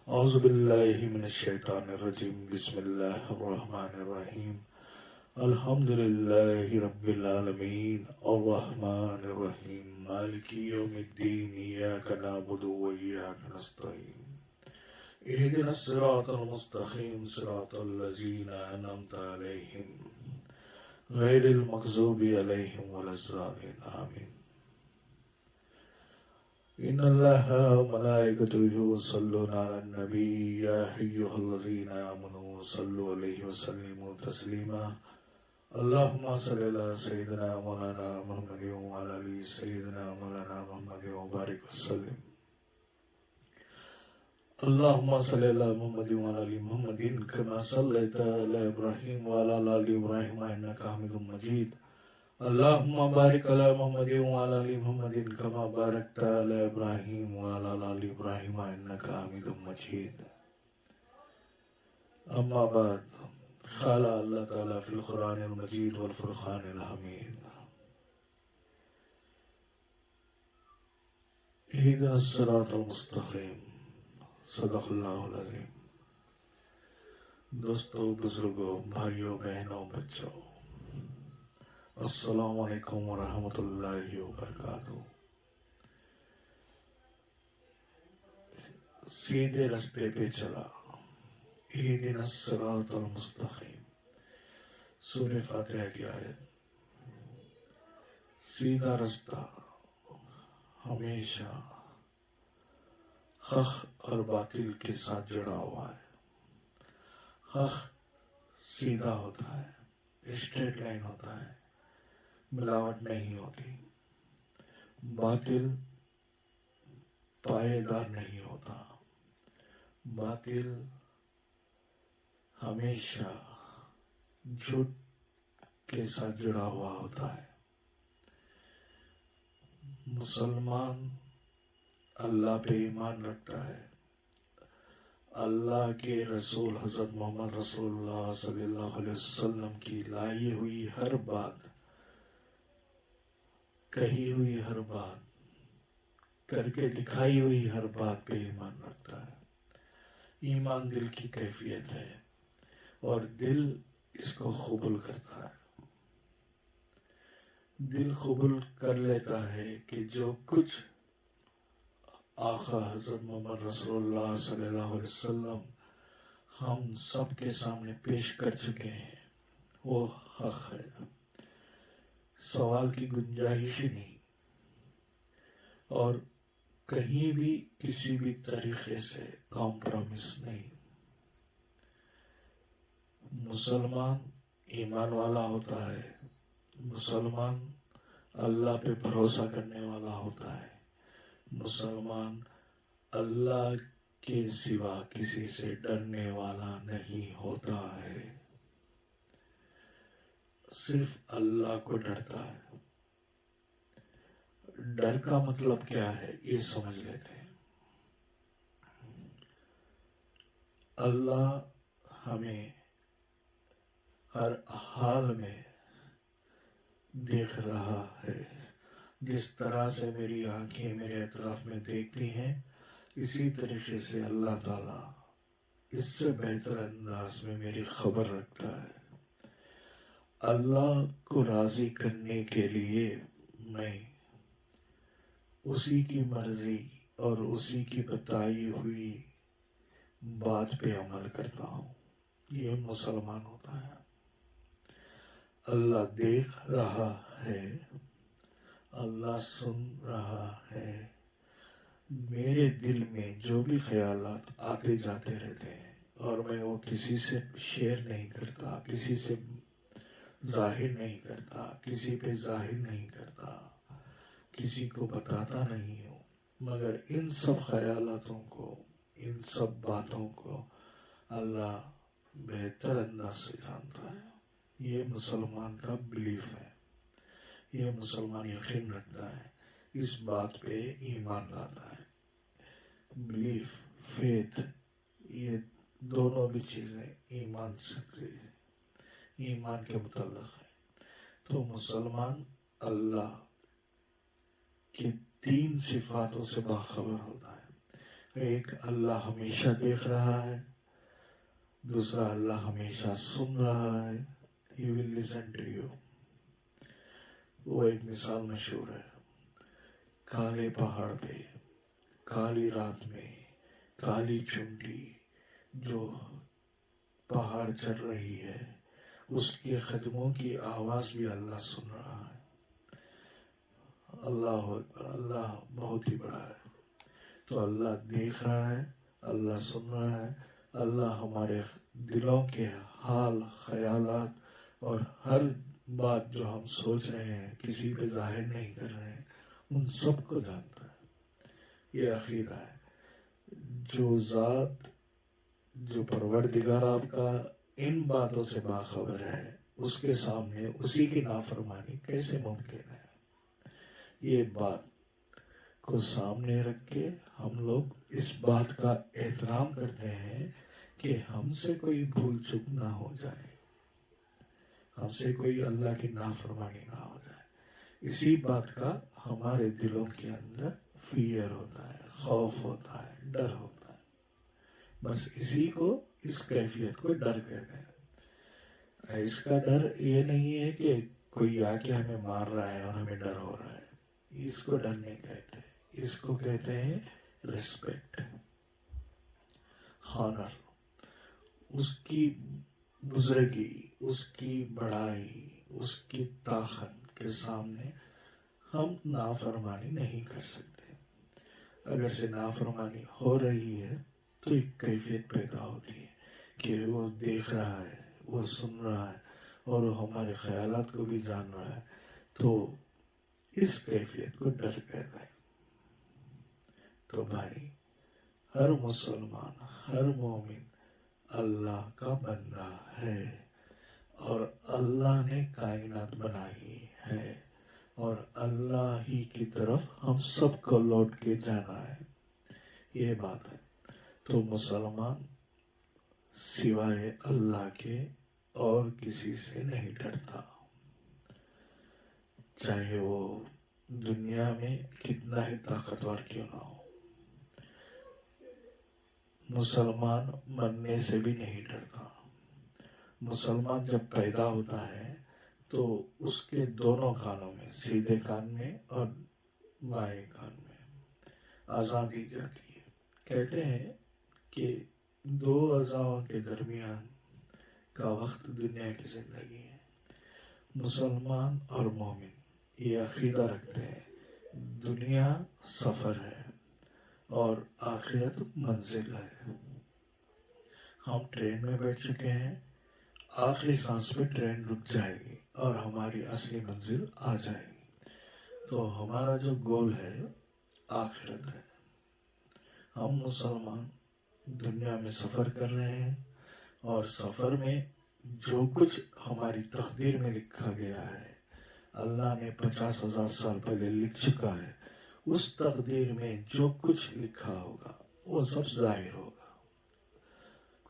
اعوذ باللہ من الشیطان الرجیم بسم اللہ الرحمن الرحیم الحمد للہ رب العالمین الرحمن الرحیم مالک یوم الدین ایاک نعبد و ایاک نستعین اہدنا الصراط المستقیم صراط الذین انعمت علیہم غیر المغضوب علیہم ولا الضالین آمین ان اللہ و ملائکتہ یصلون علی النبی یا ایھا الذین آمنوا صلوا علیہ وسلموا تسلیما اللہم صلی علی سیدنا مولانا محمد وعلی آل سیدنا مولانا محمد وبارک وسلم اللہم صلی علی محمد وعلی آل محمد کما صلیت علی ابراہیم وعلی آل ابراہیم انک حمید مجید اللہم بارک علی محمد وعلی آل محمد کما بارکت علی ابراہیم وعلی آل ابراہیم انک حمید مجید اما بعد قال اللہ تعالی فی القرآن المجید والفرقان الحمید اہدنا الصراط المستقیم صدق اللہ العظیم دوستو بزرگوں بھائیوں بہنوں بچوں السلام علیکم ورحمۃ اللہ وبرکاتہ سیدھے رستے پہ چلا اہدنا الصراط المستقیم سورہ فاتحہ کی آیت سیدھا رستہ ہمیشہ حق اور باطل کے ساتھ جڑا ہوا ہے حق سیدھا ہوتا ہے اسٹریٹ لائن ہوتا ہے ملاوٹ نہیں ہوتی باطل پائیدار نہیں ہوتا باطل ہمیشہ جھوٹ کے ساتھ جڑا ہوا ہوتا ہے مسلمان اللہ پہ ایمان رکھتا ہے اللہ کے رسول حضرت محمد رسول اللہ صلی اللہ علیہ وسلم کی لائی ہوئی ہر بات کہی ہوئی ہر بات کر کے دکھائی ہوئی ہر بات پہ ایمان رکھتا ہے ایمان دل کی کیفیت ہے اور دل اس کو قبول کرتا ہے دل قبول کر لیتا ہے کہ جو کچھ آقا حضرت محمد رسول اللہ صلی اللہ علیہ وسلم ہم سب کے سامنے پیش کر چکے ہیں وہ حق ہے سوال کی گنجائش ہی نہیں اور کہیں بھی کسی بھی طریقے سے کمپرومائز نہیں مسلمان ایمان والا ہوتا ہے مسلمان اللہ پہ بھروسہ کرنے والا ہوتا ہے مسلمان اللہ کے سوا کسی سے ڈرنے والا نہیں ہوتا ہے صرف اللہ کو ڈرتا ہے ڈر کا مطلب کیا ہے یہ سمجھ لیتے ہیں اللہ ہمیں ہر حال میں دیکھ رہا ہے جس طرح سے میری آنکھیں میرے اطراف میں دیکھتی ہیں اسی طریقے سے اللہ تعالیٰ اس سے بہتر انداز میں میری خبر رکھتا ہے اللہ کو راضی کرنے کے لیے میں اسی کی مرضی اور اسی کی بتائی ہوئی بات پہ عمل کرتا ہوں یہ مسلمان ہوتا ہے اللہ دیکھ رہا ہے اللہ سن رہا ہے میرے دل میں جو بھی خیالات آتے جاتے رہتے ہیں اور میں وہ کسی سے شیئر نہیں کرتا کسی سے ظاہر نہیں کرتا کسی پہ ظاہر نہیں کرتا کسی کو بتاتا نہیں ہوں مگر ان سب خیالاتوں کو ان سب باتوں کو اللہ بہتر انداز سے جانتا ہے یہ مسلمان کا بلیف ہے یہ مسلمان یقین رکھتا ہے اس بات پہ ایمان لاتا ہے بلیف فیتھ یہ دونوں بھی چیزیں ایمان سے ایمان کے متعلق ہے تو مسلمان اللہ کی تین صفاتوں سے باخبر ہوتا ہے ایک اللہ ہمیشہ دیکھ رہا ہے، دوسرا اللہ ہمیشہ سن رہا ہے. He will listen to you. وہ ایک مثال مشہور ہے. کالے پہاڑ پہ کالی رات میں کالی چنڈی جو پہاڑ چڑھ رہی ہے، اس کے قدموں کی آواز بھی اللہ سن رہا ہے. اللہ اکبر، اللہ بہت ہی بڑا ہے. تو اللہ دیکھ رہا ہے، اللہ سن رہا ہے. اللہ ہمارے دلوں کے حال، خیالات اور ہر بات جو ہم سوچ رہے ہیں، کسی پہ ظاہر نہیں کر رہے ہیں، ان سب کو جانتا ہے. یہ عقیدہ ہے. جو ذات، جو پروردگار آپ کا ان باتوں سے باخبر ہے، اس کے سامنے اسی کی نافرمانی کیسے ممکن ہے؟ یہ بات کو سامنے رکھ کے ہم لوگ اس بات کا احترام کرتے ہیں کہ ہم سے کوئی بھول چک نہ ہو جائے، ہم سے کوئی اللہ کی نافرمانی نہ ہو جائے. اسی بات کا ہمارے دلوں کے اندر فیئر ہوتا ہے، خوف ہوتا ہے، ڈر ہوتا ہے. بس اسی کو، اس کیفیت کو ڈر کہتے ہیں. اس کا ڈر یہ نہیں ہے کہ کوئی آ کے ہمیں مار رہا ہے اور ہمیں ڈر ہو رہا ہے. اس کو ڈر نہیں کہتے، اس کو کہتے ہیں ریسپیکٹ، ہانر. اس کی بزرگی، اس کی بڑائی، اس کی طاقت کے سامنے ہم نافرمانی نہیں کر سکتے. اگر سے نافرمانی ہو رہی ہے تو ایک کیفیت پیدا ہوتی ہے کہ وہ دیکھ رہا ہے، وہ سن رہا ہے اور وہ ہمارے خیالات کو بھی جان رہا ہے. تو اس کیفیت کو ڈر کہتے ہیں. تو بھائی، ہر مسلمان، ہر مومن اللہ کا بندہ ہے اور اللہ نے کائنات بنائی ہے اور اللہ ہی کی طرف ہم سب کو لوٹ کے جانا ہے. یہ بات ہے. تو مسلمان سوائے اللہ کے اور کسی سے نہیں ڈرتا، چاہے وہ دنیا میں کتنا ہی طاقتور کیوں نہ ہو. مسلمان مرنے سے بھی نہیں ڈرتا. مسلمان جب پیدا ہوتا ہے تو اس کے دونوں کانوں میں، سیدھے کان میں اور بائیں کان میں اذان دی جاتی ہے. کہتے ہیں کہ دو اذانوں کے درمیان کا وقت دنیا کی زندگی ہے. مسلمان اور مومن یہ عقیدہ رکھتے ہیں دنیا سفر ہے اور آخرت منزل ہے. ہم ٹرین میں بیٹھ چکے ہیں، آخری سانس پہ ٹرین رک جائے گی اور ہماری اصلی منزل آ جائے گی. تو ہمارا جو گول ہے آخرت ہے. ہم مسلمان دنیا میں سفر کر رہے ہیں اور سفر میں جو کچھ ہماری تقدیر میں لکھا گیا ہے، اللہ نے 50,000 سال پہلے لکھ چکا ہے. اس تقدیر میں جو کچھ لکھا ہوگا وہ سب ظاہر ہوگا.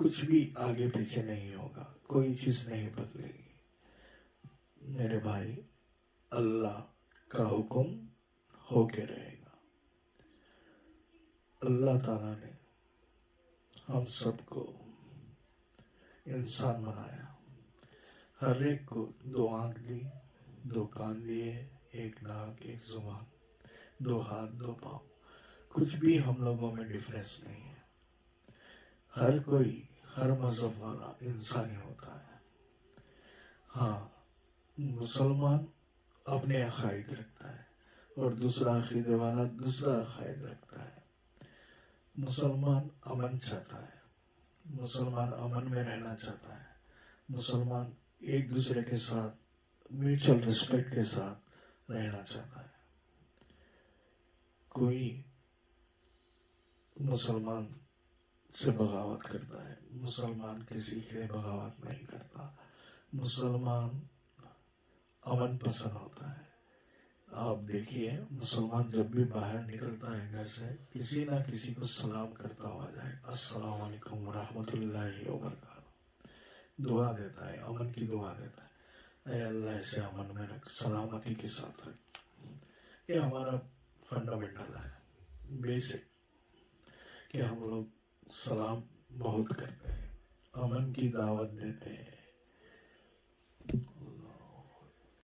کچھ بھی آگے پیچھے نہیں ہوگا، کوئی چیز نہیں بدلے گی. میرے بھائی، اللہ کا حکم ہو کے رہے گا. اللہ تعالیٰ نے ہم سب کو انسان بنایا. ہر ایک کو 2 آنکھ دی، 2 کان دیے، 1 ناک، 1 زبان، 2 ہاتھ، 2 پاؤں. کچھ بھی ہم لوگوں میں ڈفرینس نہیں ہے. ہر کوئی، ہر مذہب والا انسانی ہوتا ہے. ہاں، مسلمان اپنے عقائد رکھتا ہے اور دوسرا عقیدے والا دوسرا عقائد رکھتا ہے. مسلمان امن چاہتا ہے، مسلمان امن میں رہنا چاہتا ہے. مسلمان ایک دوسرے کے ساتھ میوچل ریسپیکٹ کے ساتھ رہنا چاہتا ہے. کوئی مسلمان سے بغاوت کرتا ہے، مسلمان کسی کے بغاوت نہیں کرتا. مسلمان امن پسند ہوتا ہے. آپ دیکھیے، مسلمان جب بھی باہر نکلتا ہے گھر سے، کسی نہ کسی کو سلام کرتا ہوا جائے. السلام علیکم ورحمۃ اللہ وبرکاتہ. دعا دیتا ہے، امن کی دعا دیتا ہے. اے اللہ اسے امن میں رکھ، سلامتی کے ساتھ رکھ. یہ ہمارا فنڈامنٹل ہے، بیسک. کہ ہم لوگ سلام بہت کرتے ہیں، امن کی دعوت دیتے ہیں،